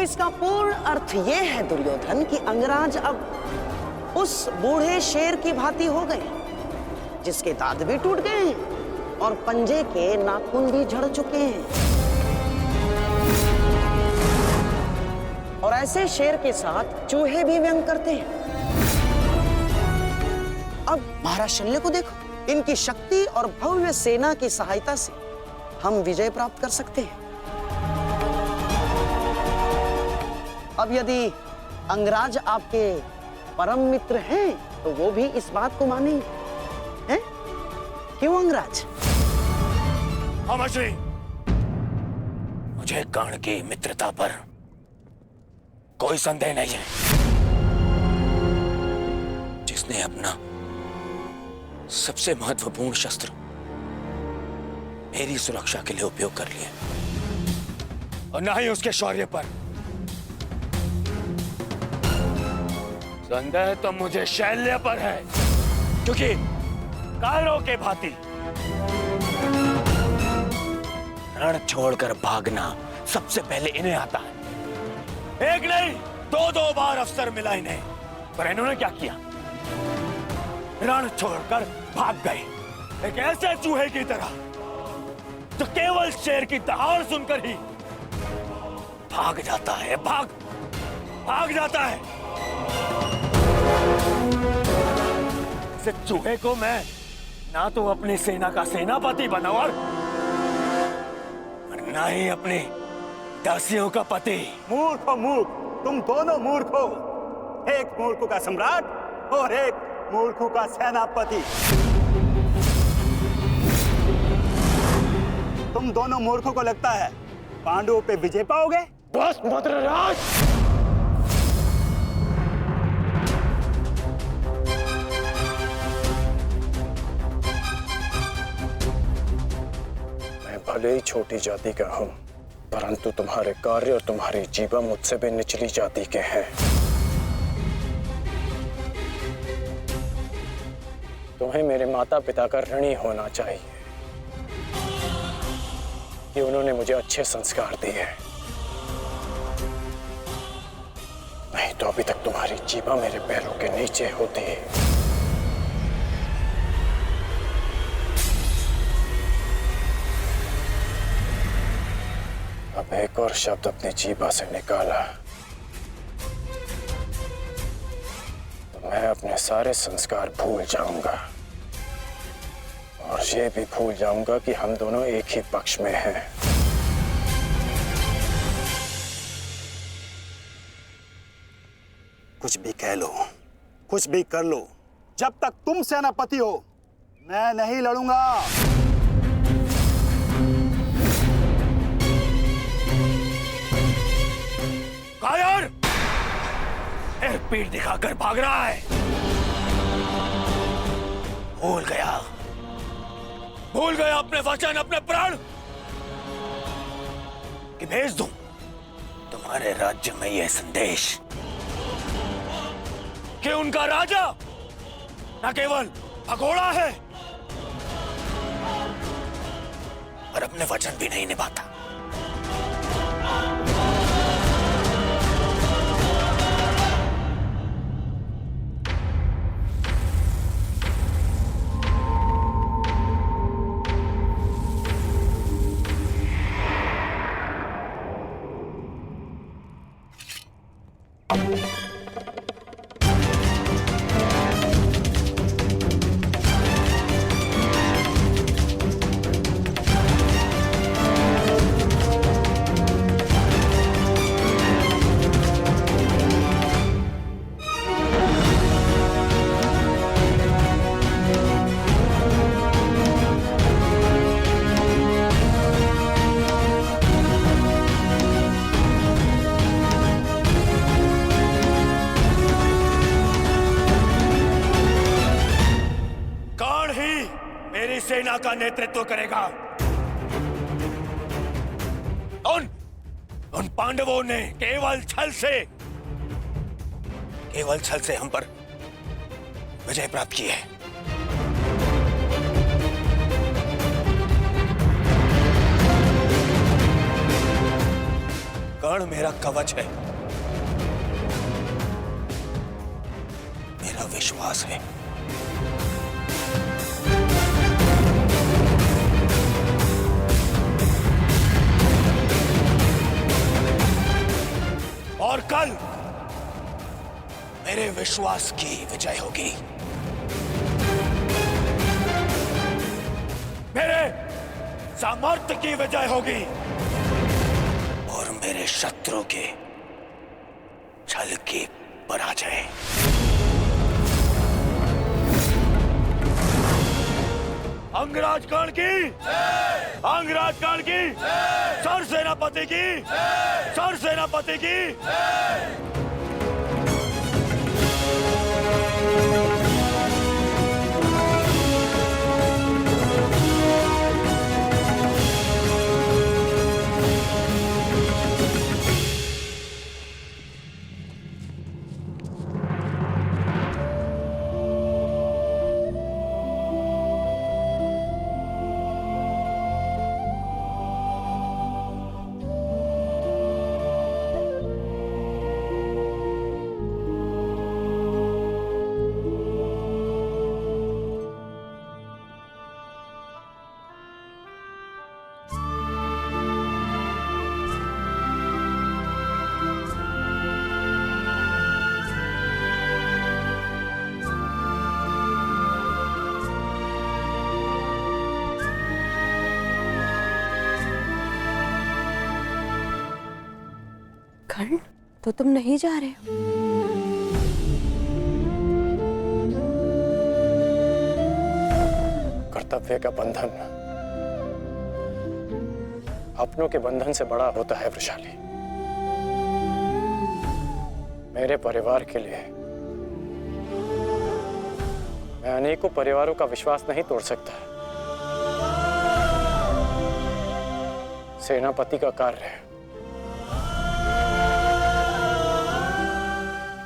इसका पूर्ण अर्थ यह है दुर्योधन कि अंगराज अब उस बूढ़े शेर की भांति हो गए जिसके दांत भी टूट गए हैं और पंजे के नाखून भी झड़ चुके हैं। और ऐसे शेर के साथ चूहे भी व्यंग करते हैं। अब महाराज शल्य को देखो, इनकी शक्ति और भव्य सेना की सहायता से हम विजय प्राप्त कर सकते हैं। अब यदि अंगराज आपके परम मित्र हैं तो वो भी इस बात को मानेंगे, हैं? क्यों अंगराज? अमरश्री, मुझे कर्ण की मित्रता पर कोई संदेह नहीं है। जिसने अपना सबसे महत्वपूर्ण शस्त्र मेरी सुरक्षा के लिए उपयोग कर लिया और ना ही उसके शौर्य पर। संदेह तो मुझे शल्य पर है, क्योंकि कालों के भांति रण छोड़कर भागना सबसे पहले इन्हें आता है। एक नहीं, दो बार अवसर मिला इन्हें, पर इन्होंने क्या किया? रण छोड़कर भाग गए, एक ऐसे चूहे की तरह जो केवल शेर की दहाड़ सुनकर ही भाग जाता है, भाग जाता है। इस चूहे को मैं ना तो अपनी सेना का सेनापति बनाऊं और ना ही अपने दासियों का पति। मूर्ख हो मूर्ख, तुम दोनों मूर्ख हो। एक मूर्ख का सम्राट और एक मूर्ख का सेनापति। तुम दोनों मूर्खों को लगता है पांडवों पे विजय पाओगे? बस मद्रराज, मैं भले ही छोटी जाति का हूं, परंतु तुम्हारे कार्य और तुम्हारी जीवा मुझसे भी निचली जाति के हैं। तुम्हें मेरे माता पिता का ऋणी होना चाहिए कि उन्होंने मुझे अच्छे संस्कार दिए, नहीं तो अभी तक तुम्हारी जीवा मेरे पैरों के नीचे होती। अब एक और शब्द अपनी जीभा से निकाला तो मैं अपने सारे संस्कार भूल जाऊंगा और ये भी भूल जाऊंगा कि हम दोनों एक ही पक्ष में हैं। कुछ भी कह लो, कुछ भी कर लो, जब तक तुम सेनापति हो मैं नहीं लड़ूंगा। कायर, फिर पीठ दिखाकर भाग रहा है। भूल गया अपने वचन, अपने प्राण कि भेज दूं तुम्हारे राज्य में यह संदेश कि उनका राजा न केवल भगोड़ा है और अपने वचन भी नहीं निभाता। सेना का नेतृत्व करेगा। उन पांडवों ने केवल छल से हम पर विजय प्राप्त की है। कर्ण मेरा कवच है, मेरा विश्वास है। और कल मेरे विश्वास की विजय होगी, मेरे सामर्थ्य की विजय होगी और मेरे शत्रु के छल की पराजय। अंगराज कर्ण की, अंगराज कर्ण की, सर सेनापति की, सर सेनापति की। कर्ण, तो तुम नहीं जा रहे हो? कर्तव्य का बंधन अपनों के बंधन से बड़ा होता है वृषाली। मेरे परिवार के लिए मैं अनेकों परिवारों का विश्वास नहीं तोड़ सकता। सेनापति का कार्य है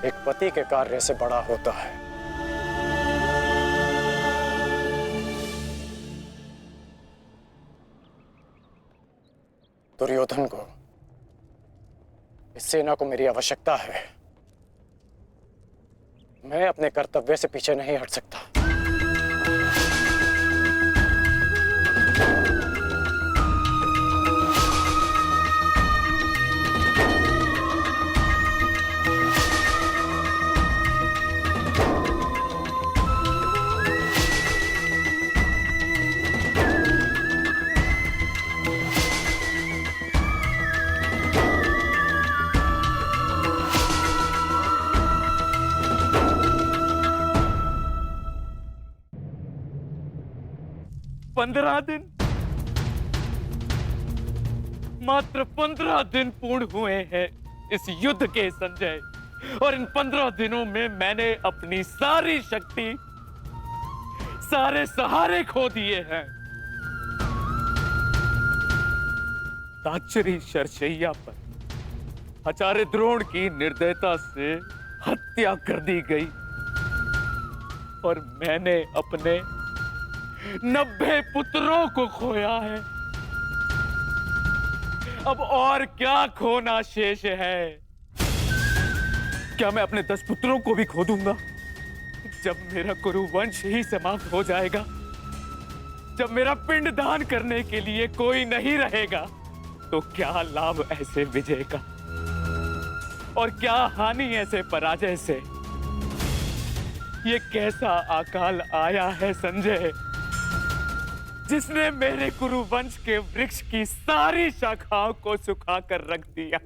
एक पति के कार्य से बड़ा होता है। दुर्योधन को, इस सेना को मेरी आवश्यकता है। मैं अपने कर्तव्य से पीछे नहीं हट सकता। मात्र 15 दिन पूर्ण हुए हैं इस युद्ध के संजय, और इन 15 दिनों में मैंने अपनी सारी शक्ति, सारे सहारे खो दिए हैं। ताचरी शरशैया पर आचार्य द्रोण की निर्दयता से हत्या कर दी गई और मैंने अपने 90 पुत्रों को खोया है। अब और क्या खोना शेष है? क्या मैं अपने 10 पुत्रों को भी खो दूंगा? जब मेरा कुरुवंश ही समाप्त हो जाएगा, जब मेरा पिंड दान करने के लिए कोई नहीं रहेगा, तो क्या लाभ ऐसे विजय का और क्या हानि ऐसे पराजय से? ये कैसा अकाल आया है संजय, जिसने मेरे कुरुवंश के वृक्ष की सारी शाखाओं को सुखा कर रख दिया।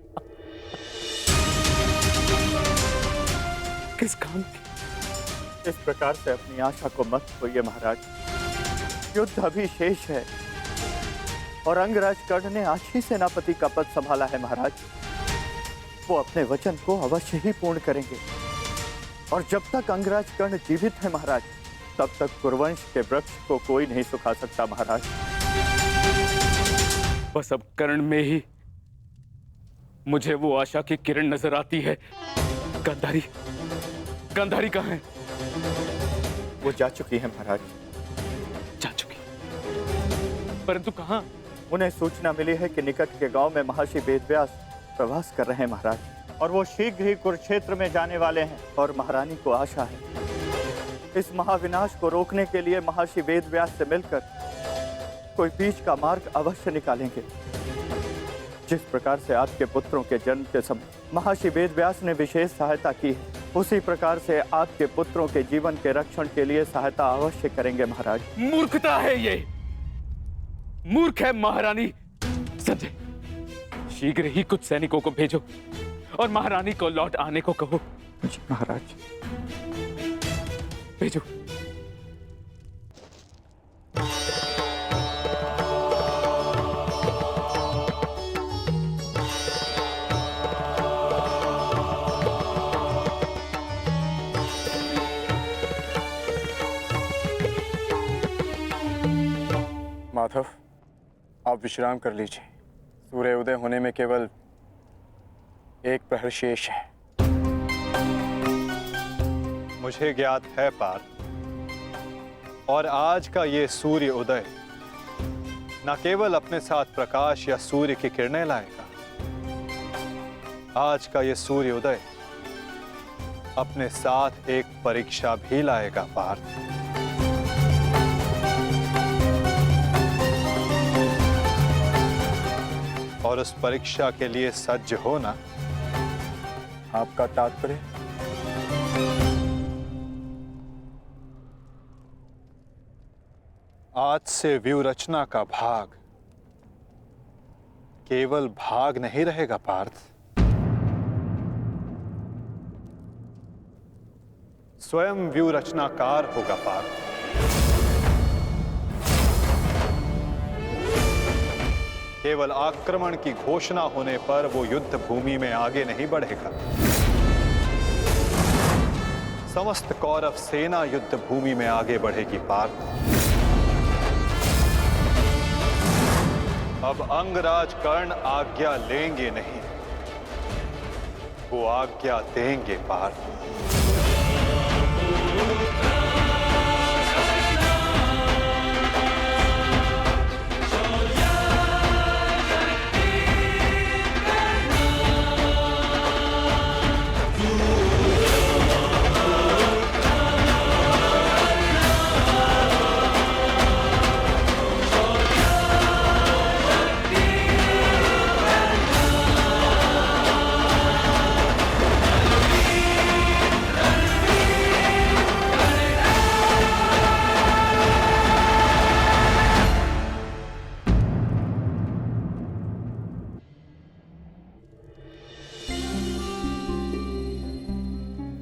किस काम की? इस प्रकार से अपनी आशा को मत खोइए महाराज। युद्ध अभी शेष है और अंगराज कर्ण ने आज ही सेनापति का पद संभाला है महाराज। वो अपने वचन को अवश्य ही पूर्ण करेंगे और जब तक अंगराज कर्ण जीवित है महाराज, तब तक कुरुवंश के वृक्ष को कोई नहीं सुखा सकता महाराज। बस अब कर्ण में ही मुझे वो आशा की किरण नजर आती है। गांधारी, गांधारी कहाँ है? वो जा चुकी है महाराज। जा चुकी, परंतु कहाँ? उन्हें सूचना मिली है कि निकट के गांव में महर्षि वेदव्यास प्रवास कर रहे हैं महाराज, और वो शीघ्र ही कुरुक्षेत्र में जाने वाले हैं। और महारानी को आशा है इस महाविनाश को रोकने के लिए महर्षि वेदव्यास से मिलकर कोई बीच का मार्ग अवश्य निकालेंगे। जिस प्रकार से आपके पुत्रों के जन्म के समय महर्षि वेदव्यास ने विशेष सहायता की है, उसी प्रकार से आपके पुत्रों के जीवन के रक्षण के लिए सहायता अवश्य करेंगे महाराज। मूर्खता है ये, मूर्ख है महारानी। संजय, शीघ्र ही कुछ सैनिकों को भेजो और महारानी को लौट आने को कहो। जी महाराज। भेजो। माधव, आप विश्राम कर लीजिए। सूर्य उदय होने में केवल एक प्रहर शेष है। मुझे ज्ञात है पार्थ, और आज का ये सूर्य उदय न केवल अपने साथ प्रकाश या सूर्य की किरणें लाएगा, आज का ये सूर्य उदय अपने साथ एक परीक्षा भी लाएगा पार्थ। और उस परीक्षा के लिए सज्ज होना। आपका तात्पर्य? आज से व्यूह रचना का भाग केवल भाग नहीं रहेगा पार्थ, स्वयं व्यूह रचनाकार होगा पार्थ। केवल आक्रमण की घोषणा होने पर वो युद्ध भूमि में आगे नहीं बढ़ेगा। समस्त कौरव सेना युद्ध भूमि में आगे बढ़ेगी पार्थ। अब अंगराज कर्ण आज्ञा लेंगे नहीं, वो आज्ञा देंगे पार्थ।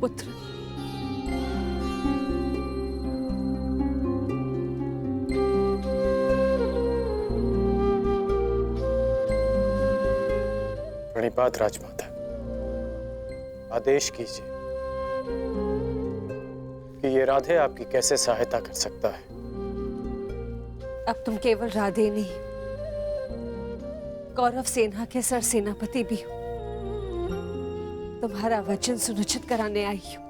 पुत्र, प्रणिपात राजमाता, आदेश कीजिए कि ये राधे आपकी कैसे सहायता कर सकता है। अब तुम केवल राधे नहीं, कौरव सेना के सरसेनापति भी हो। तुम्हारा वचन सुनिश्चित कराने आई हूं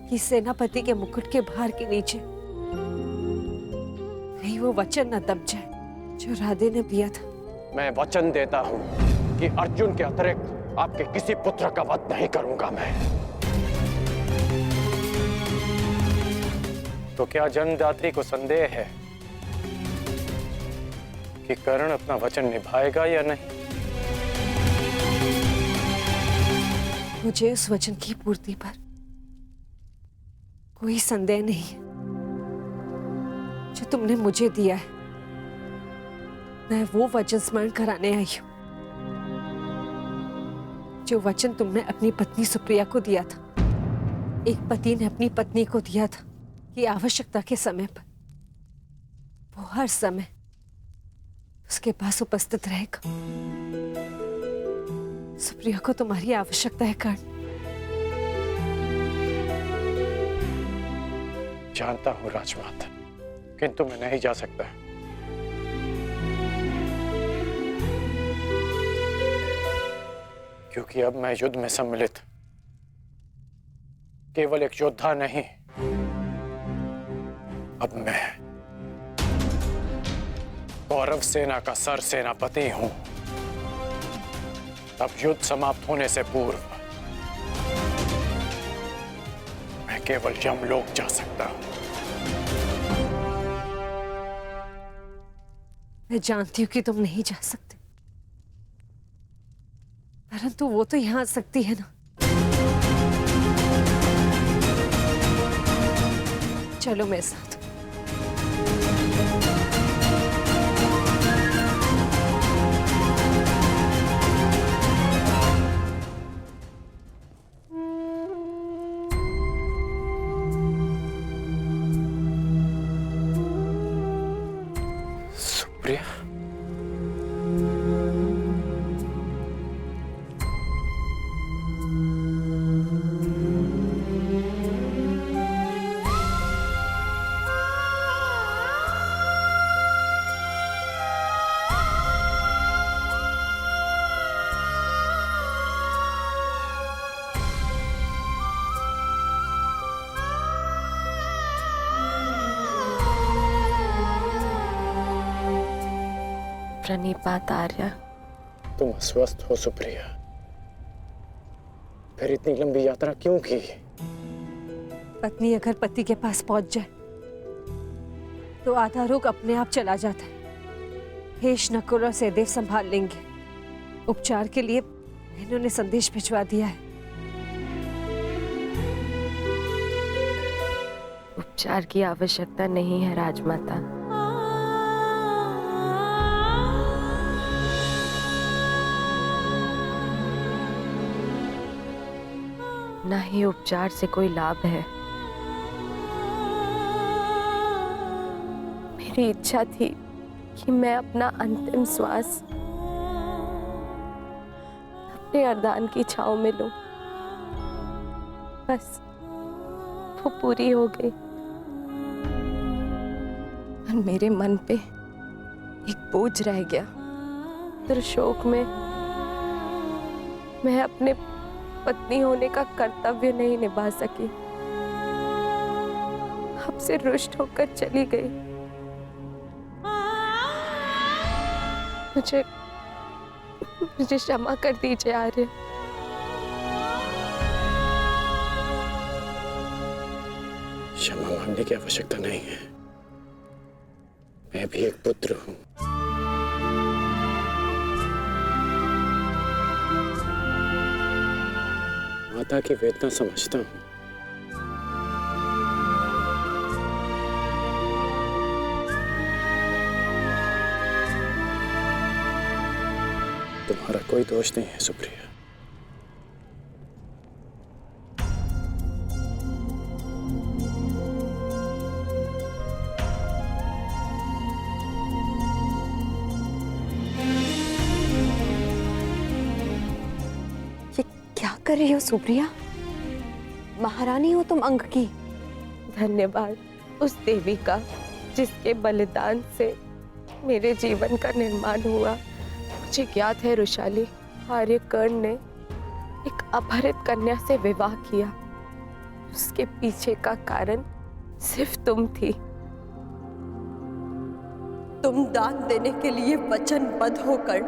कि सेनापति के मुकुट के भार के नीचे नहीं वो वचन न दब जाए जो राधे ने दिया था। मैं वचन देता हूं कि अर्जुन के अतिरिक्त आपके किसी पुत्र का वध नहीं करूंगा मैं। तो क्या जन्मदात्री को संदेह है कि कर्ण अपना वचन निभाएगा या नहीं? मुझे उस वचन की पूर्ति पर कोई संदेह नहीं है जो तुमने मुझे दिया है। मैं वो वचन स्मरण कराने आई हूं जो वचन तुमने अपनी पत्नी सुप्रिया को दिया था। एक पति ने अपनी पत्नी को दिया था कि आवश्यकता के समय पर वो हर समय उसके पास उपस्थित रहेगा। सुप्रिया को तुम्हारी आवश्यकता है कर्ण। जानता हूं राजमाता, किंतु मैं नहीं जा सकता। क्योंकि अब मैं युद्ध में सम्मिलित केवल एक योद्धा नहीं, अब मैं कौरव सेना का सरसेनापति हूं। तब युद्ध समाप्त होने से पूर्व मैं केवल यमलोक जा सकता हूं। मैं जानती हूं कि तुम नहीं जा सकते, परंतु वो तो यहां आ सकती है ना। चलो मेरे साथ। सुप्रिया, प्रणिपात आर्या। तुम अस्वस्थ हो सुप्रिया, फिर इतनी लंबी यात्रा क्यों की? पत्नी अगर पति के पास पहुंच जाए तो आधा रोग अपने आप चला जाता है। हेश, नकुल और सहदेव संभाल लेंगे। उपचार के लिए इन्होंने संदेश भिजवा दिया है। उपचार की आवश्यकता नहीं है राजमाता। ना ही उपचार से कोई लाभ है। मेरी इच्छा थी कि मैं अपना अंतिम श्वास अपने अर्धान की छांव में लूं। बस वो पूरी हो गई और मेरे मन पे एक बोझ रह गया। दुर्शोक में मैं अपने पत्नी होने का कर्तव्य नहीं निभा सकी, आपसे रुष्ट होकर चली गई। मुझे क्षमा कर दीजिए आर्य। क्षमा मांगने की आवश्यकता नहीं है। मैं भी एक पुत्र हूं। माता की वेदना समझता हूं। तुम्हारा कोई दोष नहीं है सुप्रिया। क्या कर रही हो सुप्रिया? महारानी हो तुम अंग की। धन्यवाद उस देवी का जिसके बलिदान से मेरे जीवन का निर्माण हुआ। मुझे ज्ञात है रुशाली, आर्यकर्ण ने एक अपहरित कन्या से विवाह किया। उसके पीछे का कारण सिर्फ तुम थी। तुम दान देने के लिए वचनबद्ध होकर,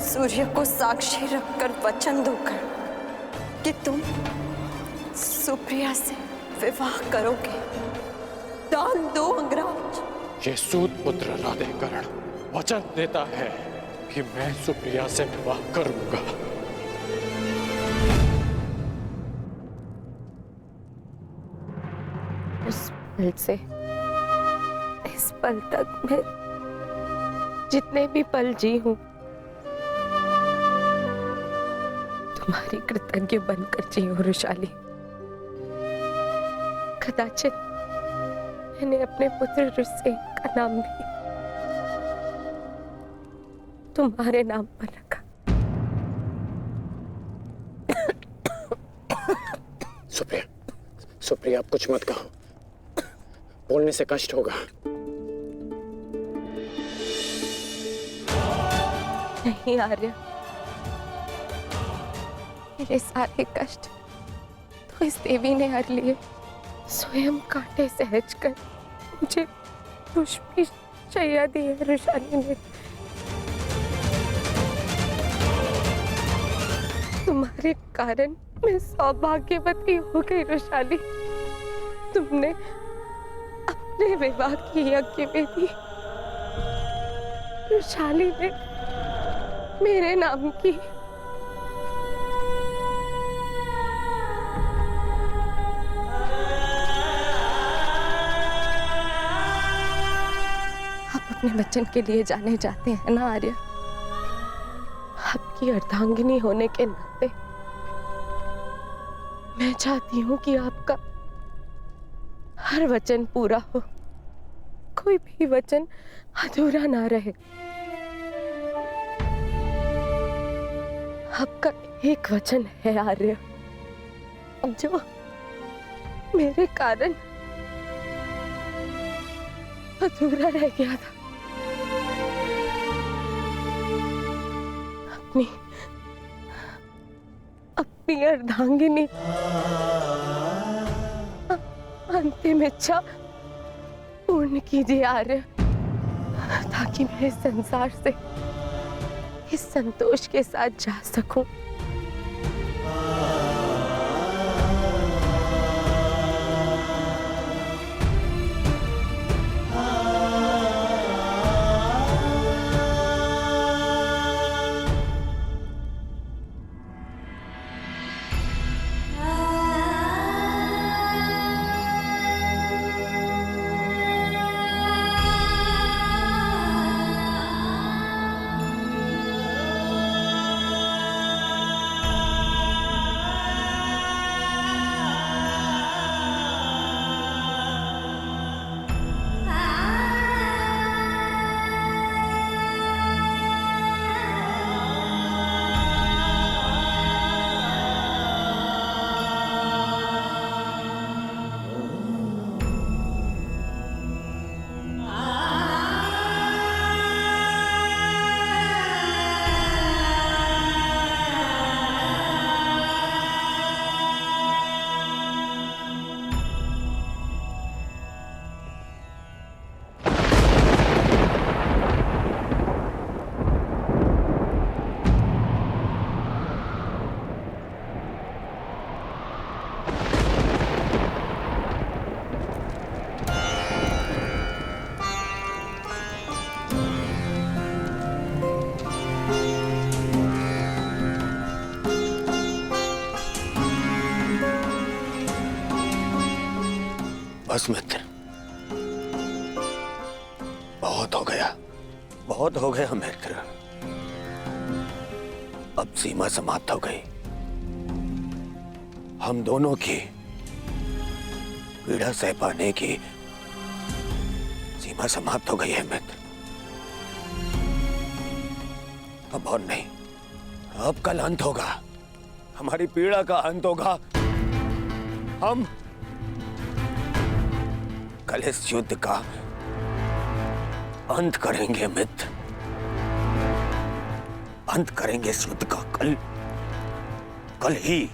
सूर्य को साक्षी रखकर वचन दोकर कि तुम सुप्रिया से विवाह करोगे। दान दो अंगराज। ये सूत पुत्र राधेकर्ण वचन देता है कि मैं सुप्रिया से विवाह करूंगा। उस पल से इस पल तक मैं जितने भी पल जी हूं तुम्हारी कृतज्ञ बनकर जी हूं रुशाली। कदाचित मैंने अपने पुत्र रुसेन का नाम भी तुम्हारे नाम पर रखा। सुप्रिया, सुप्रिया आप कुछ मत कहो, बोलने से कष्ट होगा। नहीं आर्य, मेरे सारे कष्ट तो इस देवी ने हर लिए। स्वयं कांटे सहज कर मुझे पुष्पी शैया दी है रुशाली ने। तुम्हारे कारण मैं सौभाग्यवती हो गई रुशाली। तुमने अपने विवाह की यज्ञ में दी, रुशाली ने मेरे नाम की। आप अपने वचन के लिए जाने जाते हैं ना आर्य। आपकी अर्धांगिनी होने के नाते मैं चाहती हूँ कि आपका हर वचन पूरा हो, कोई भी वचन अधूरा ना रहे। आपका एक वचन है आर्य, जो मेरे कारण अधूरा रह गया था। अपनी अर्धांगिनी अंतिम इच्छा पूर्ण कीजिए आर्य, ताकि मैं इस संसार से इस संतोष के साथ जा सकूं। बस मित्र, बहुत हो गया मित्र। अब सीमा समाप्त हो गई। हम दोनों की पीड़ा सह पाने की सीमा समाप्त हो गई है मित्र। अब और नहीं, अब कल अंत होगा, हमारी पीड़ा का अंत होगा। हम कल इस युद्ध का अंत करेंगे मित्र, अंत करेंगे इस युद्ध का कल ही।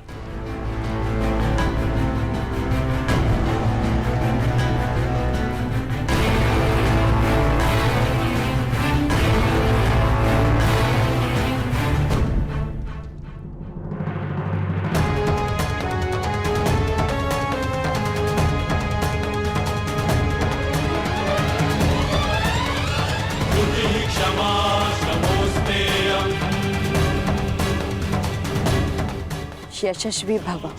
यशस्वी भव।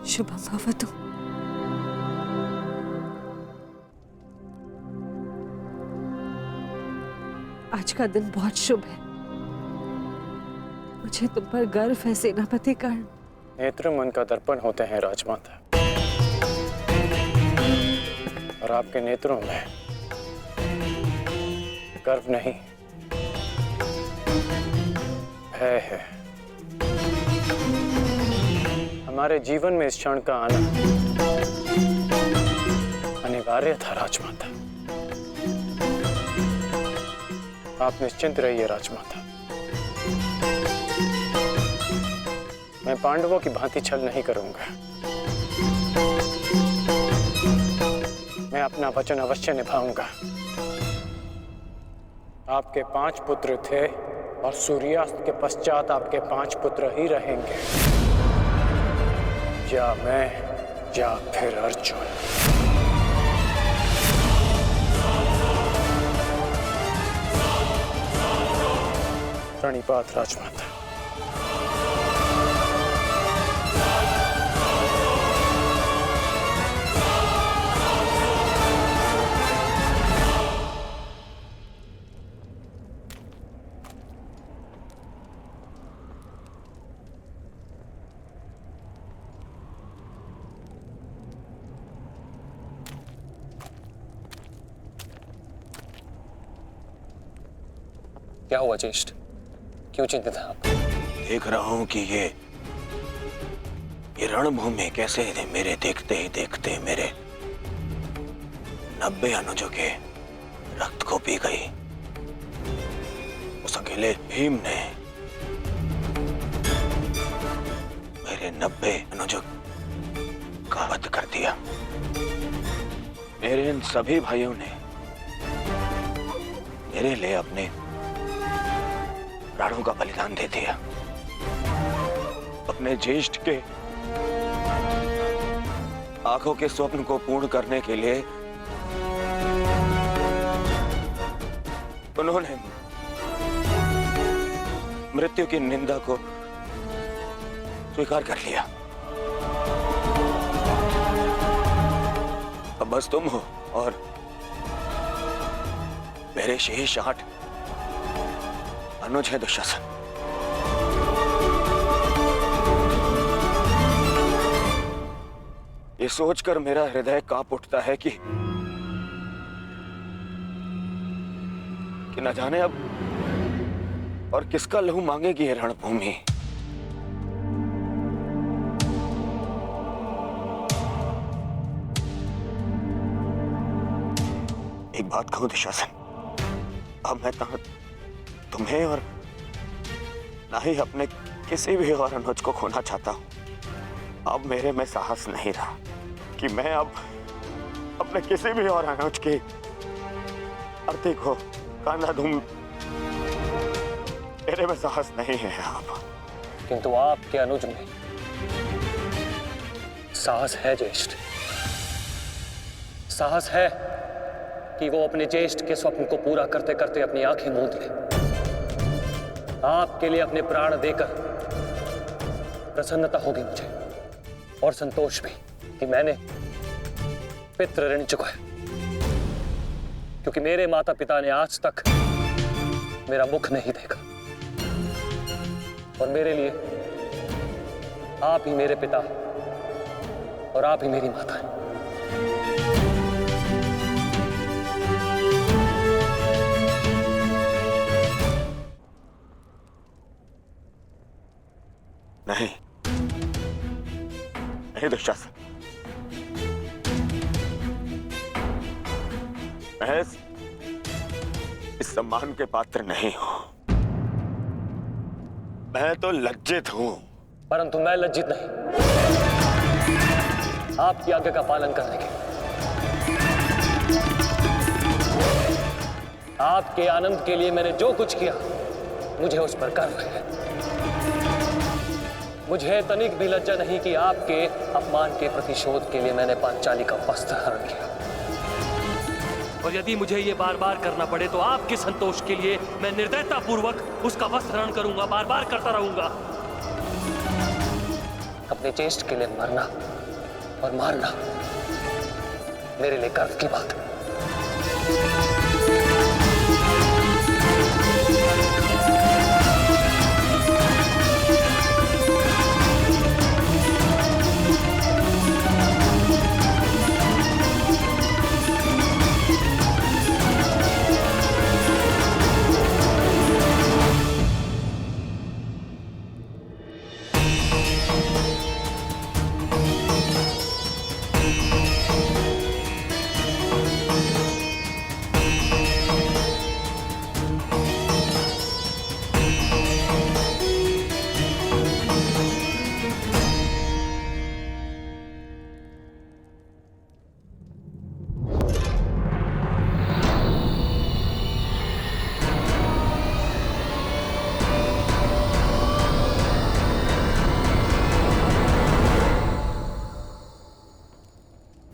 शुभम भवतु। आज का दिन बहुत शुभ है। मुझे तुम पर गर्व है सेनापति कर्ण। नेत्र मन का दर्पण होते हैं राजमाता। और आपके नेत्रों में गर्व नहीं, भय है। हमारे जीवन में इस क्षण का आना अनिवार्य था राजमाता। आप निश्चिंत रहिए राजमाता। मैं पांडवों की भांति छल नहीं करूंगा। मैं अपना वचन अवश्य निभाऊंगा। आपके 5 पुत्र थे और सूर्यास्त के पश्चात आपके 5 पुत्र ही रहेंगे, या मैं या फिर अर्जुन। प्रणिपात राजमाता। क्या हुआ ज्येष्ठ? क्यों चिंतित हैं आप? देख रहा हूं कि ये रणभूमि कैसे मेरे देखते ही देखते मेरे 90 अनुजों के रक्त को पी गई। उस अकेले भीम ने मेरे 90 अनुजों का वध कर दिया। मेरे इन सभी भाइयों ने मेरे लिए अपने प्राणों का बलिदान दे दिया। अपने ज्येष्ठ के आंखों के स्वप्न को पूर्ण करने के लिए उन्होंने मृत्यु की निंदा को स्वीकार कर लिया। अब बस तुम हो और मेरे शेष 8 अनुज है दुशासन। ये सोचकर मेरा हृदय कांप उठता है कि न जाने अब और किसका लहू मांगेगी ये रणभूमि। एक बात कहूं दुशासन, अब मैं तुम्हें और ना ही अपने किसी भी और अनुज को खोना चाहता हूं। अब मेरे में साहस नहीं रहा कि मैं अब अपने किसी भी और अनुज की अर्थी को कांधा दूं। मेरे में साहस नहीं है अब। किंतु आपके अनुज में साहस है ज्येष्ठ। साहस है कि वो अपने ज्येष्ठ के स्वप्न को पूरा करते करते अपनी आंखें मूंद ले। आपके लिए अपने प्राण देकर प्रसन्नता होगी मुझे, और संतोष भी कि मैंने पितृ ऋण चुकाया, क्योंकि मेरे माता पिता ने आज तक मेरा मुख नहीं देखा, और मेरे लिए आप ही मेरे पिता और आप ही मेरी माता हैं। नहीं नहीं दुशासन, मैं इस सम्मान के पात्र नहीं हूं। मैं तो लज्जित हूं। परंतु मैं लज्जित नहीं, आपकी आज्ञा का पालन करने के। आपके आनंद के लिए मैंने जो कुछ किया, मुझे उस पर गर्व है। मुझे तनिक भी लज्जा नहीं कि आपके अपमान के प्रतिशोध के लिए मैंने पांचाली का वस्त्र हरण किया। और यदि मुझे ये बार बार करना पड़े तो आपके संतोष के लिए मैं निर्दयता पूर्वक उसका वस्त्र हरण करूंगा, बार बार करता रहूंगा। अपने ज्येष्ठ के लिए मरना और मारना मेरे लिए गर्व की बात है।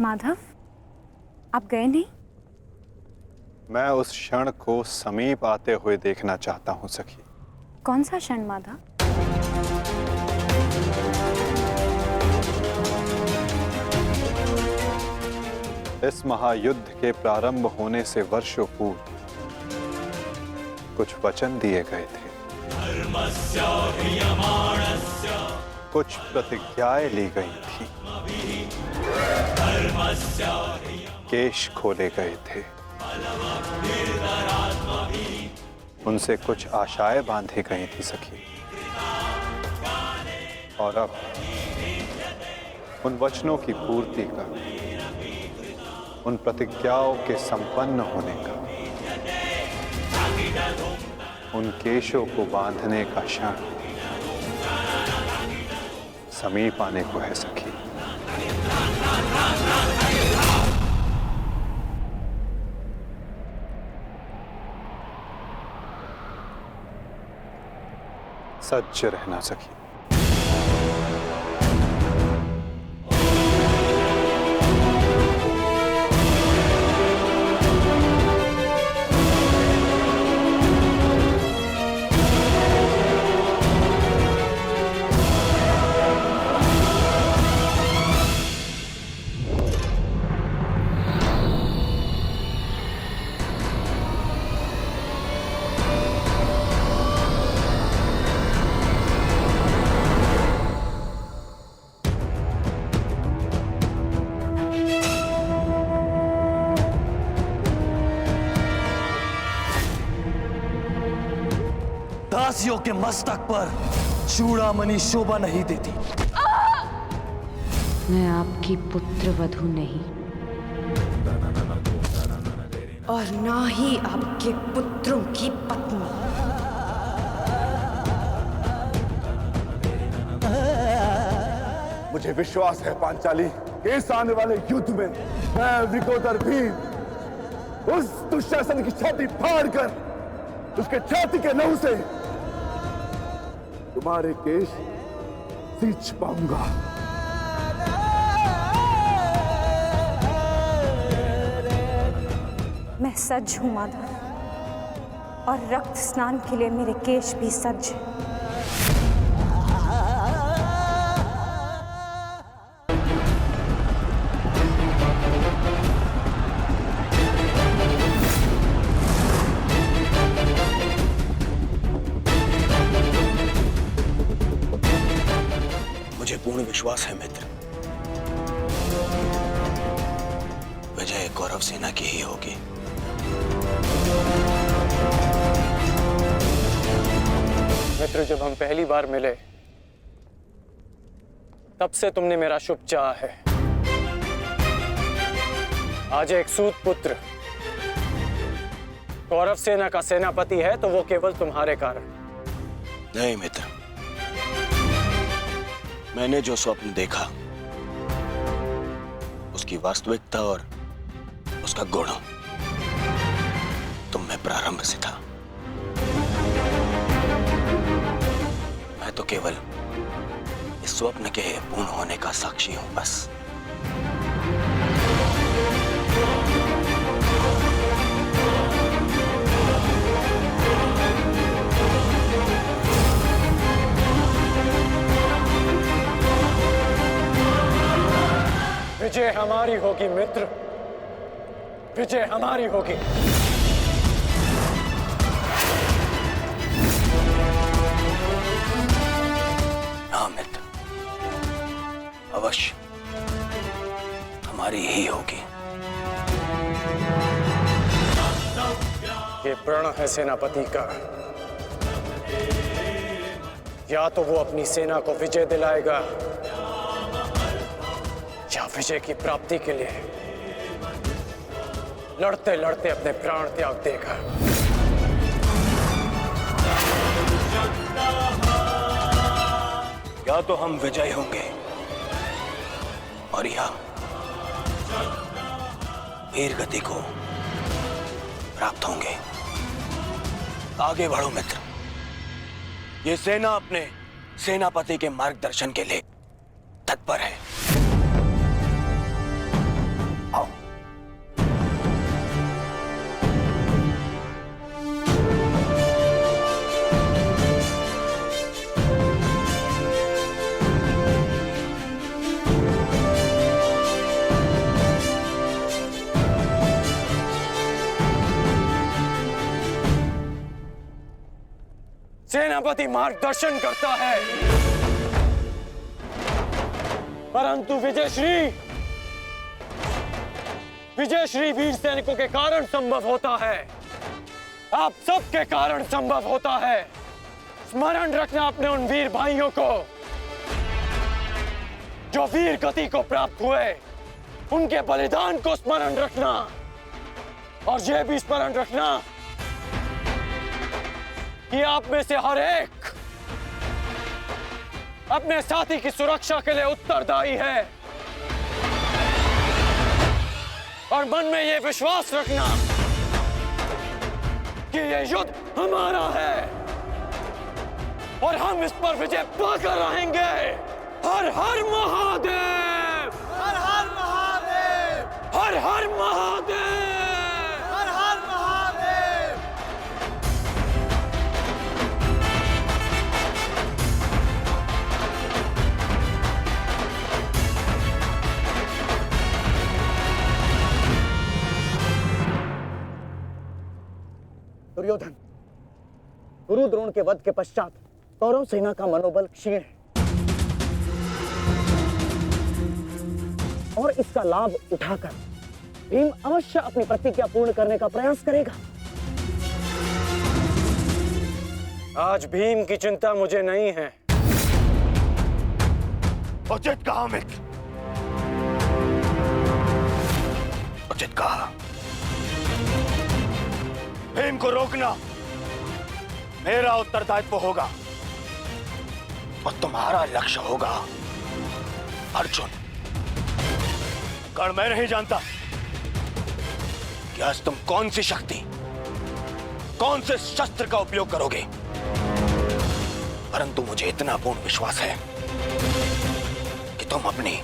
माधव, आप गए नहीं? मैं उस क्षण को समीप आते हुए देखना चाहता हूं सखी। कौन सा क्षण माधव? इस महायुद्ध के प्रारंभ होने से वर्षों पूर्व कुछ वचन दिए गए थे, कुछ प्रतिज्ञाएं ली गई थी, केश खोले गए थे, उनसे कुछ आशाएं बांधी गई थी सखी। और अब उन वचनों की पूर्ति का, उन प्रतिज्ञाओं के संपन्न होने का, उन केशों को बांधने का क्षण समीप आने को है सखी। सज्ज रहना सखी। दासियों के मस्तक पर चूड़ामणि शोभा नहीं देती। मैं आपकी पुत्र वधू नहीं, और ना ही आपके पुत्रों की पत्नी। मुझे विश्वास है पांचाली, इस आने वाले युद्ध में मैं विकोदर भीम उस दुशासन की छाती फाड़कर उसके छाती के नहु से तुम्हारे केश सींच पाऊंगा। मैं सज्ज हूं माधव, और रक्त स्नान के लिए मेरे केश भी सज्ज हैं। मुझे पूर्ण विश्वास है मित्र, विजय कौरव सेना की ही होगी। मित्र, जब हम पहली बार मिले तब से तुमने मेरा शुभ चाहा है। आज एक सूत पुत्र कौरव सेना का सेनापति है तो वो केवल तुम्हारे कारण। नहीं मित्र, मैंने जो स्वप्न देखा उसकी वास्तविकता और उसका गुण तुम में प्रारंभ से था। मैं तो केवल इस स्वप्न के पूर्ण होने का साक्षी हूं बस। विजय हमारी होगी मित्र, विजय हमारी होगी। हाँ मित्र, अवश्य हमारी ही होगी। ये प्रण है सेनापति का, या तो वो अपनी सेना को विजय दिलाएगा या विजय की प्राप्ति के लिए लड़ते लड़ते अपने प्राण त्याग देगा। या तो हम विजय होंगे और या वीर गति को प्राप्त होंगे। आगे बढ़ो मित्र, ये सेना अपने सेनापति के मार्गदर्शन के लिए तत्पर है। सेनापति मार्गदर्शन करता है, परंतु विजयश्री वीर सैनिकों के कारण संभव होता है। आप सबके कारण संभव होता है। स्मरण रखना अपने उन वीर भाइयों को जो वीर गति को प्राप्त हुए, उनके बलिदान को स्मरण रखना, और यह भी स्मरण रखना कि आप में से हर एक अपने साथी की सुरक्षा के लिए उत्तरदायी है, और मन में यह विश्वास रखना कि यह युद्ध हमारा है और हम इस पर विजय पाकर रहेंगे। हर हर महादेव, हर हर महादेव, हर हर महादेव, हर हर महादेव। दुर्योधन, गुरु द्रोण के वध के पश्चात कौरव सेना का मनोबल क्षीण है और इसका लाभ उठाकर भीम अवश्य अपनी प्रतिज्ञा पूर्ण करने का प्रयास करेगा। आज भीम की चिंता मुझे नहीं है। उचित कहा मित्र, उचित कहा। भीम को रोकना मेरा उत्तरदायित्व होगा और तुम्हारा लक्ष्य होगा अर्जुन। कर्ण मैं नहीं जानता कि आज तुम कौन सी शक्ति, कौन से शस्त्र का उपयोग करोगे, परंतु मुझे इतना पूर्ण विश्वास है कि तुम अपनी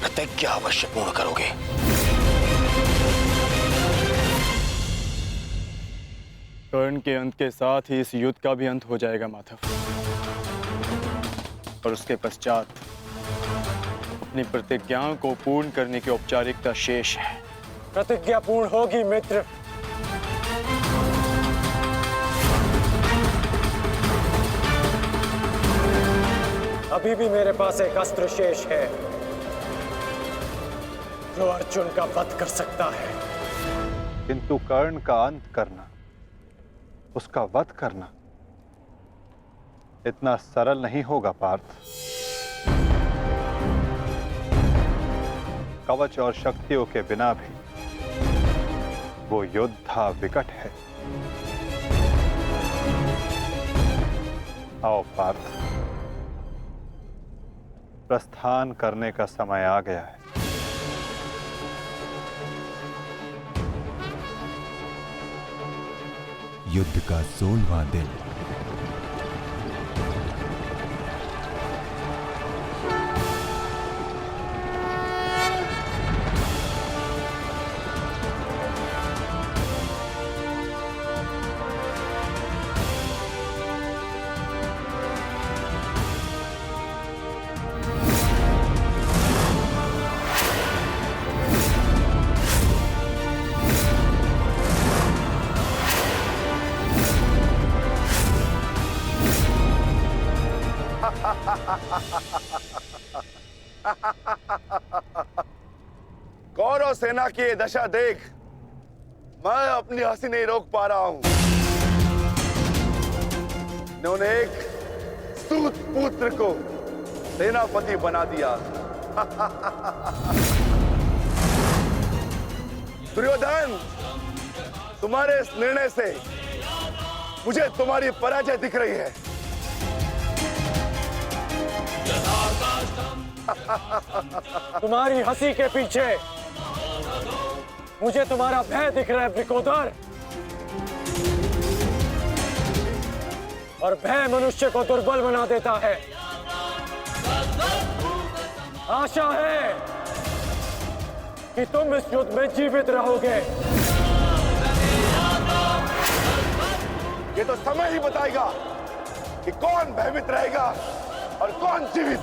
प्रतिज्ञा अवश्य पूर्ण करोगे। कर्ण के अंत के साथ ही इस युद्ध का भी अंत हो जाएगा माधव, और उसके पश्चात अपनी प्रतिज्ञाओं को पूर्ण करने की औपचारिकता शेष है। प्रतिज्ञा पूर्ण होगी मित्र। अभी भी मेरे पास एक अस्त्र शेष है जो अर्जुन का वध कर सकता है। किंतु कर्ण का अंत करना, उसका वध करना इतना सरल नहीं होगा पार्थ। कवच और शक्तियों के बिना भी वो योद्धा विकट है। आओ पार्थ, प्रस्थान करने का समय आ गया है। युद्ध का 16वां दिन। कौरव सेना की ये दशा देख मैं अपनी हंसी नहीं रोक पा रहा हूं। इन्होंने एक सूत पुत्र को सेनापति बना दिया। दुर्योधन, तुम्हारे इस निर्णय से मुझे तुम्हारी पराजय दिख रही है। तुम्हारी हंसी के पीछे मुझे तुम्हारा भय दिख रहा है वृकोदर, और भय मनुष्य को दुर्बल बना देता है। आशा है कि तुम इस युद्ध में जीवित रहोगे। ये तो समय ही बताएगा कि कौन भयभीत रहेगा और कौन जीवित।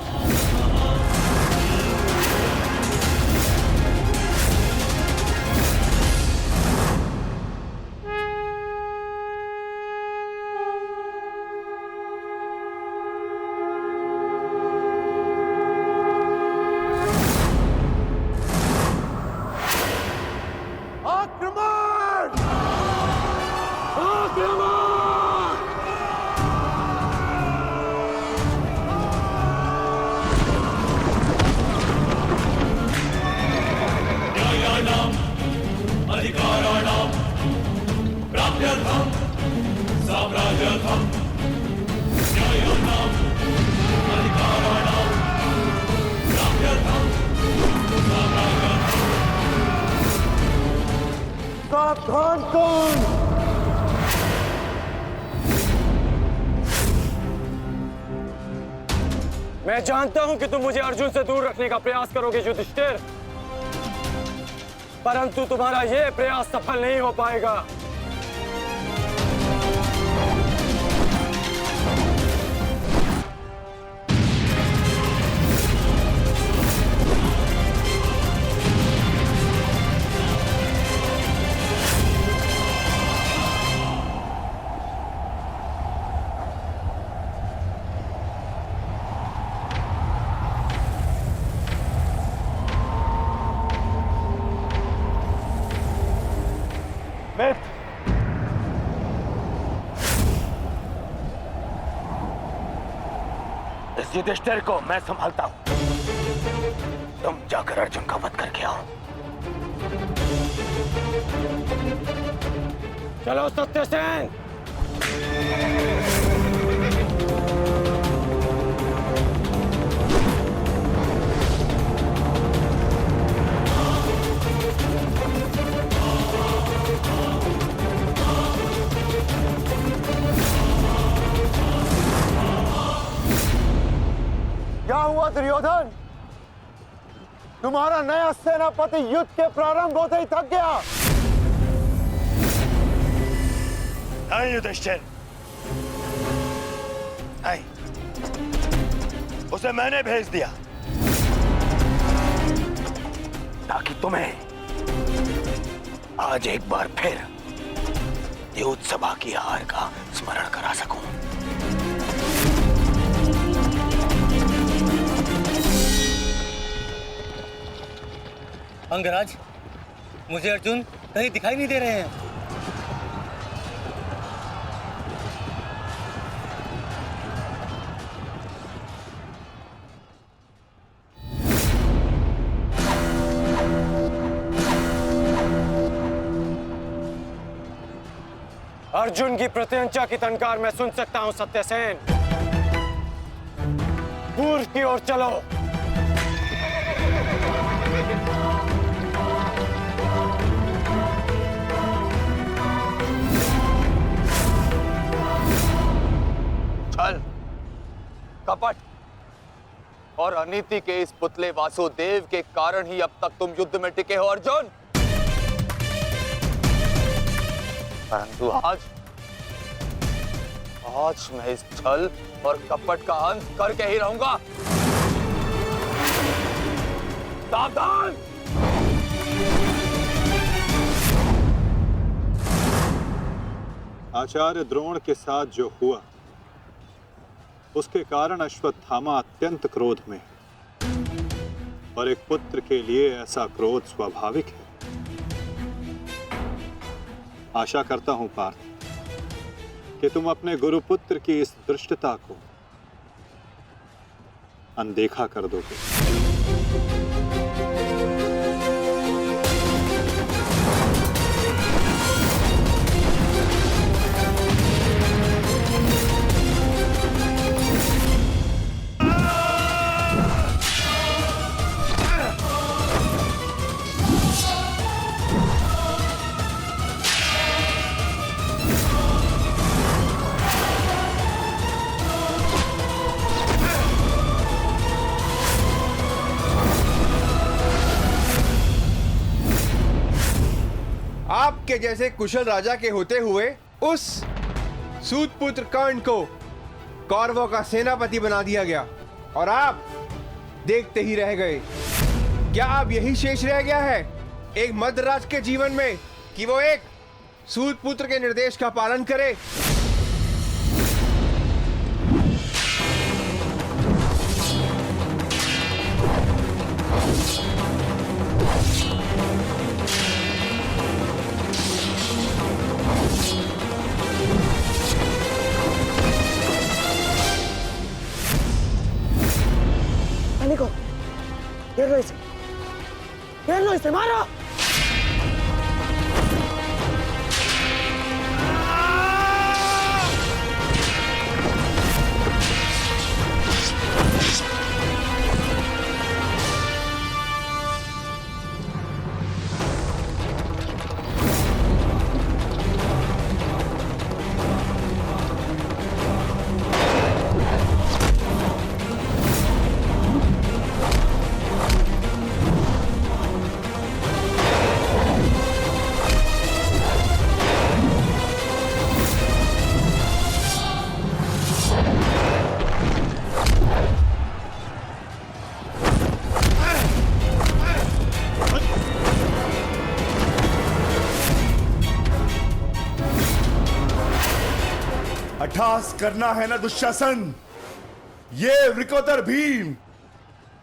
कौन कौन? मैं जानता हूं कि तुम मुझे अर्जुन से दूर रखने का प्रयास करोगे युधिष्ठिर, परंतु तुम्हारा यह प्रयास सफल नहीं हो पाएगा। इस युधिष्ठिर को मैं संभालता हूं, तुम जाकर अर्जुन का वध करके आओ। चलो सत्यसेन। क्या हुआ दुर्योधन? तुम्हारा नया सेनापति युद्ध के प्रारंभ होते ही थक गया। नहीं युधिष्ठिर, नहीं, उसे मैंने भेज दिया ताकि तुम्हें आज एक बार फिर युद्ध सभा की हार का स्मरण करा सकूं। अंगराज, मुझे अर्जुन कहीं दिखाई नहीं दे रहे हैं। अर्जुन की प्रत्यंचा की टंकार मैं सुन सकता हूं सत्यसेन। पूर्व की ओर चलो। छल, कपट और अनीति के इस पुतले वासुदेव के कारण ही अब तक तुम युद्ध में टिके हो अर्जुन। परंतु आज मैं इस छल और कपट का अंत करके ही रहूंगा। सावधान! आचार्य द्रोण के साथ जो हुआ उसके कारण अश्वत्थामा अत्यंत क्रोध में, और एक पुत्र के लिए ऐसा क्रोध स्वाभाविक है। आशा करता हूं पार्थ कि तुम अपने गुरुपुत्र की इस दुष्टता को अनदेखा कर दोगे। आपके जैसे कुशल राजा के होते हुए उस सूतपुत्र कर्ण को कौरवों का सेनापति बना दिया गया, और आप देखते ही रह गए। क्या अब यही शेष रह गया है एक मध्यराज के जीवन में कि वो एक सूतपुत्र के निर्देश का पालन करे? को घेर लो इसे, मारो। अठास करना है ना दुशासन, ये वृकोदर भीम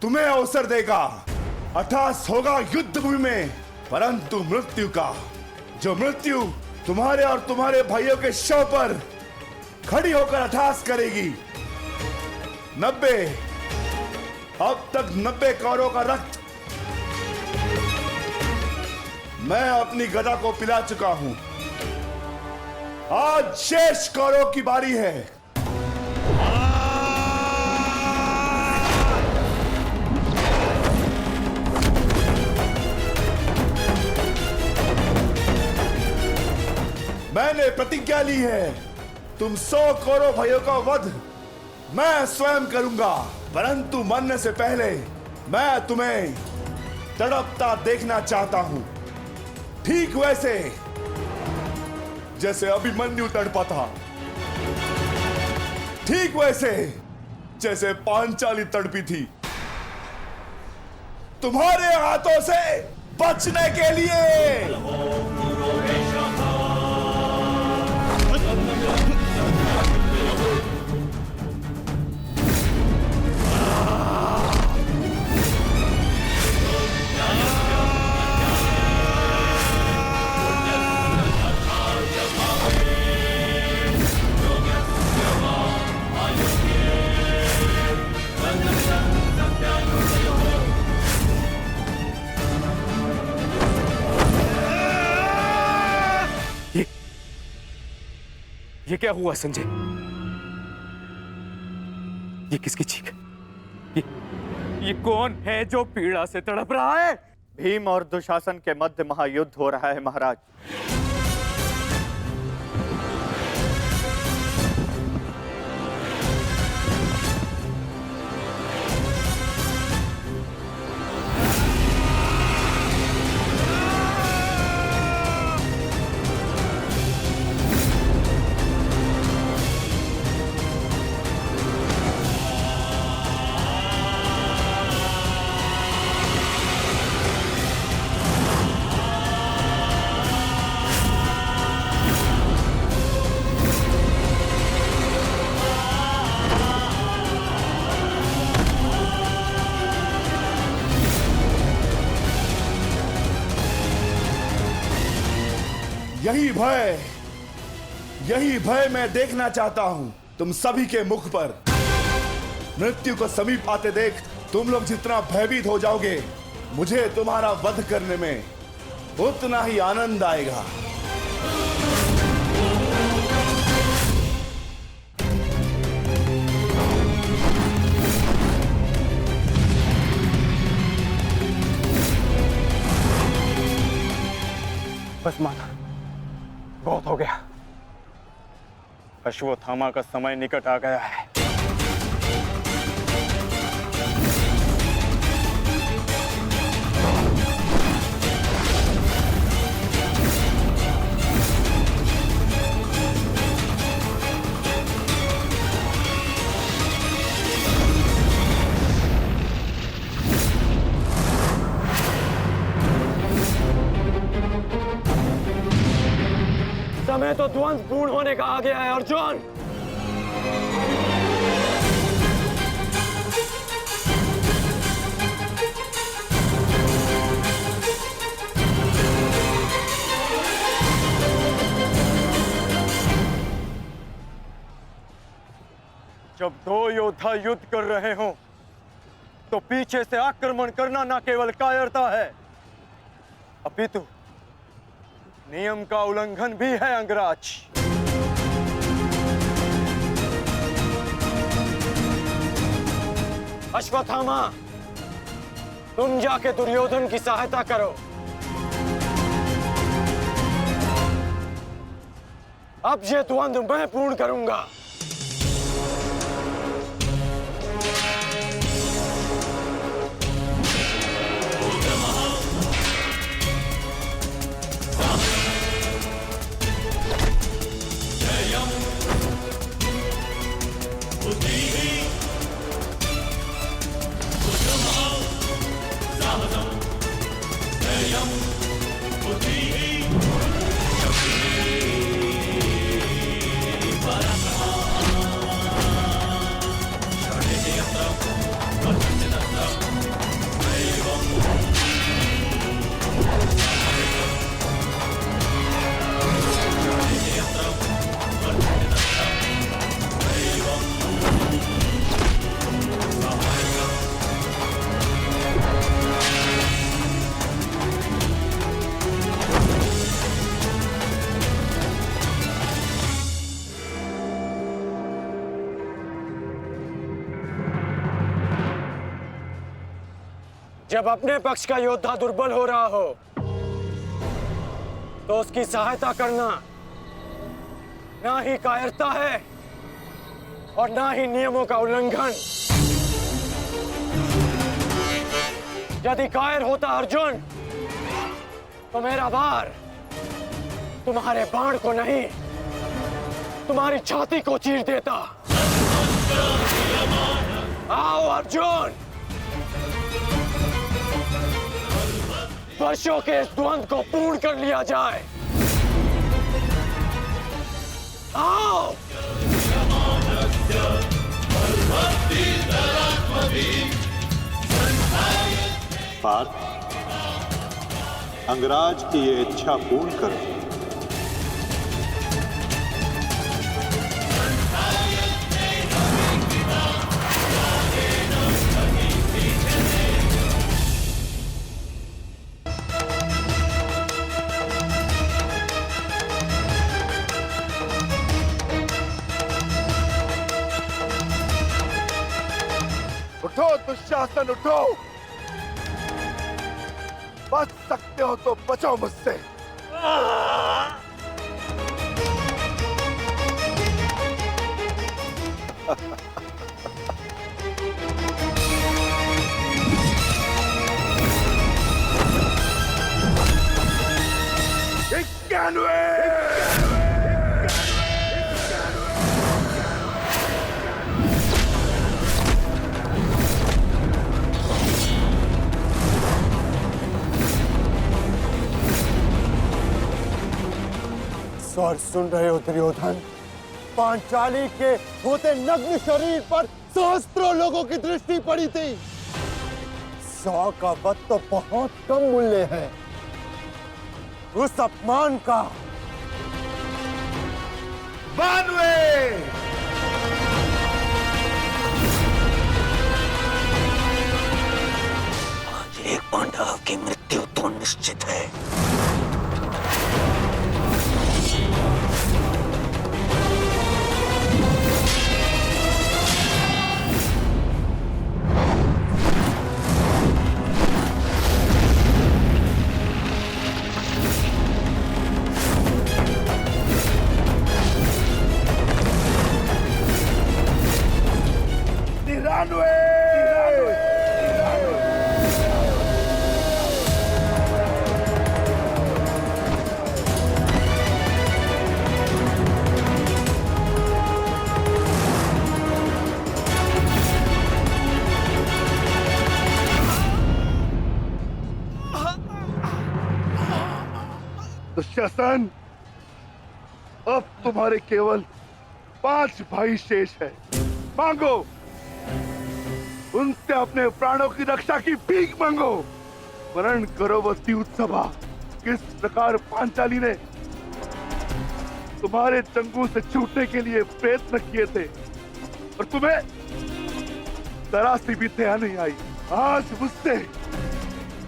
तुम्हें अवसर देगा। अठास होगा युद्ध भूमि में, परंतु मृत्यु का, जो मृत्यु तुम्हारे और तुम्हारे भाइयों के शव पर खड़ी होकर अठास करेगी। 90, अब तक 90 कौरवों का रक्त मैं अपनी गदा को पिला चुका हूं। आज शेष कौरवों की बारी है। मैंने प्रतिज्ञा ली है, तुम 100 कौरव भाइयों का वध मैं स्वयं करूंगा, परंतु मरने से पहले मैं तुम्हें तड़पता देखना चाहता हूं, ठीक वैसे जैसे अभिमन्यु तड़पा था, ठीक वैसे जैसे पांचाली तड़पी थी। तुम्हारे हाथों से बचने के लिए। ये क्या हुआ संजय? ये किसकी चीख? ये कौन है जो पीड़ा से तड़प रहा है? भीम और दुशासन के मध्य महायुद्ध हो रहा है महाराज। यही भय मैं देखना चाहता हूं तुम सभी के मुख पर। मृत्यु को समीप आते देख तुम लोग जितना भयभीत हो जाओगे, मुझे तुम्हारा वध करने में उतना ही आनंद आएगा। बस माता, बहुत हो गया। अश्वत्थामा का समय निकट आ गया है। समय तो ध्वंसपूर्ण होने का आ गया है अर्जुन। जब दो योद्धा युद्ध कर रहे हों, तो पीछे से आक्रमण करना न केवल कायरता है, अपितु नियम का उल्लंघन भी है अंगराज। अश्वत्थामा, तुम जाके दुर्योधन की सहायता करो। अब ये द्वंद्व मैं पूर्ण करूंगा। Para जब अपने पक्ष का योद्धा दुर्बल हो रहा हो तो उसकी सहायता करना ना ही कायरता है और ना ही नियमों का उल्लंघन। यदि कायर होता अर्जुन तो मेरा वार तुम्हारे बाण को नहीं, तुम्हारी छाती को चीर देता। आओ अर्जुन, वर्षों के इस द्वंद्व को पूर्ण कर लिया जाए। आओ। पार्थ, अंगराज की ये इच्छा पूर्ण करो। उठो दुशासन, उठो। बच सकते हो तो बचो मुझसे। स्वर सुन रहे हो दुर्योधन? पांचाली के होते नग्न शरीर पर सहस्त्रों लोगों की दृष्टि पड़ी थी। 100 का वध तो बहुत कम मूल्य है। उस अपमान का 92 आज एक पांडव की मृत्यु तो निश्चित है। दुशासन, अब तुम्हारे केवल 5 भाई शेष है। मांगो, उनसे अपने प्राणों की रक्षा की भीख मांगो। वर्ण करो वो युद्ध सभा, किस प्रकार पांचाली ने तुम्हारे चंगू से छूटने के लिए प्रयत्न किए थे और तुम्हें जरा सी भी दया नहीं आई। आज मुझसे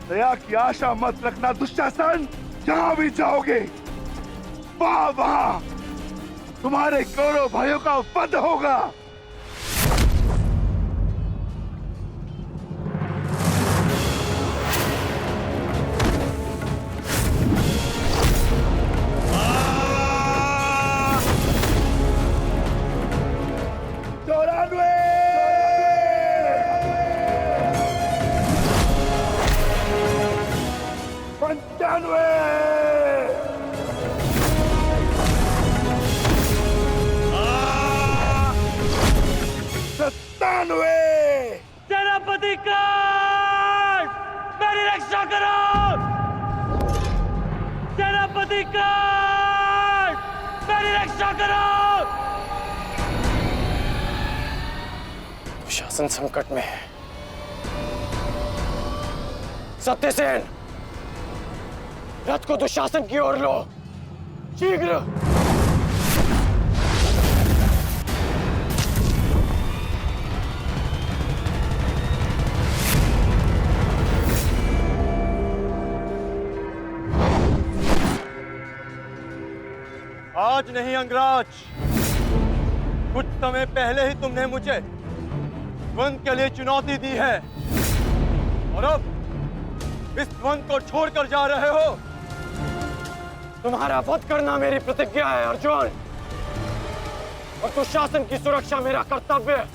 दया की आशा मत रखना दुशासन। जहां भी जाओगे वहां तुम्हारे कौरव भाइयों का वध होगा। सेनापति कांड, मेरी रक्षा करो। सेनापति कांड, मेरी रक्षा करो। शासन संकट में है। सत्यसेन, रथ को दुशासन की ओर लो, शीघ्र। आज नहीं अंगराज, कुछ समय पहले ही तुमने मुझे द्वंद्व के लिए चुनौती दी है और अब इस द्वंद को छोड़कर जा रहे हो? तुम्हारा वध करना मेरी प्रतिज्ञा है अर्जुन, और दुशासन की सुरक्षा मेरा कर्तव्य है।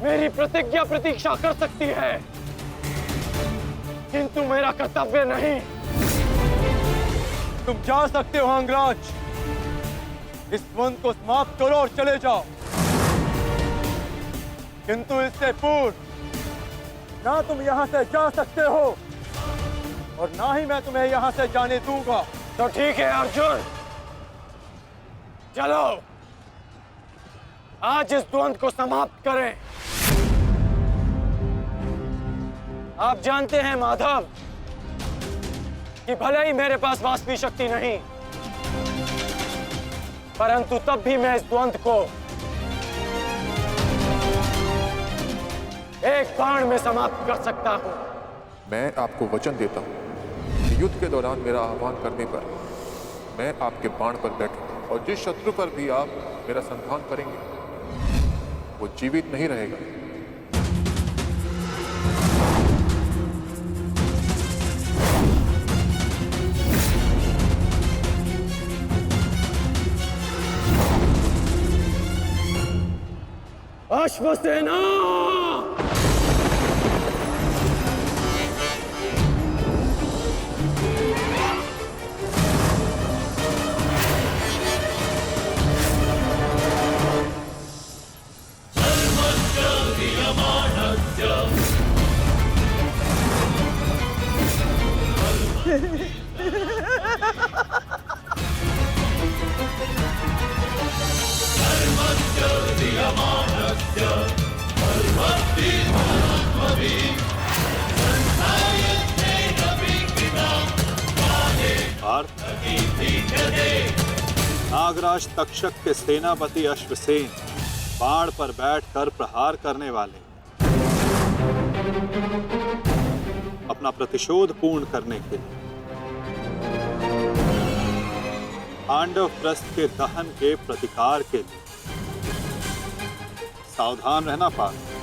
मेरी प्रतिज्ञा प्रतीक्षा कर सकती है, किंतु मेरा कर्तव्य नहीं। तुम जा सकते हो अंगराज, इस द्वंद को समाप्त करो और चले जाओ, किंतु इससे पूर्व ना तुम यहां से जा सकते हो और ना ही मैं तुम्हें यहां से जाने दूंगा। तो ठीक है अर्जुन, चलो आज इस द्वंद को समाप्त करें। आप जानते हैं माधव कि भले ही मेरे पास वास्तविक शक्ति नहीं, परंतु तब भी मैं इस द्वंद को एक बाण में समाप्त कर सकता हूं। मैं आपको वचन देता हूं कि युद्ध के दौरान मेरा आह्वान करने पर मैं आपके बाण पर बैठूंगा, और जिस शत्रु पर भी आप मेरा संधान करेंगे वो जीवित नहीं रहेगा। अश्वसेना! नागराज तक्षक के सेनापति अश्वसेन बाण पर बैठकर प्रहार करने वाले अपना प्रतिशोध पूर्ण करने के लिए पांडव प्रस्थ के दहन के प्रतिकार के लिए सावधान रहना पार्थ।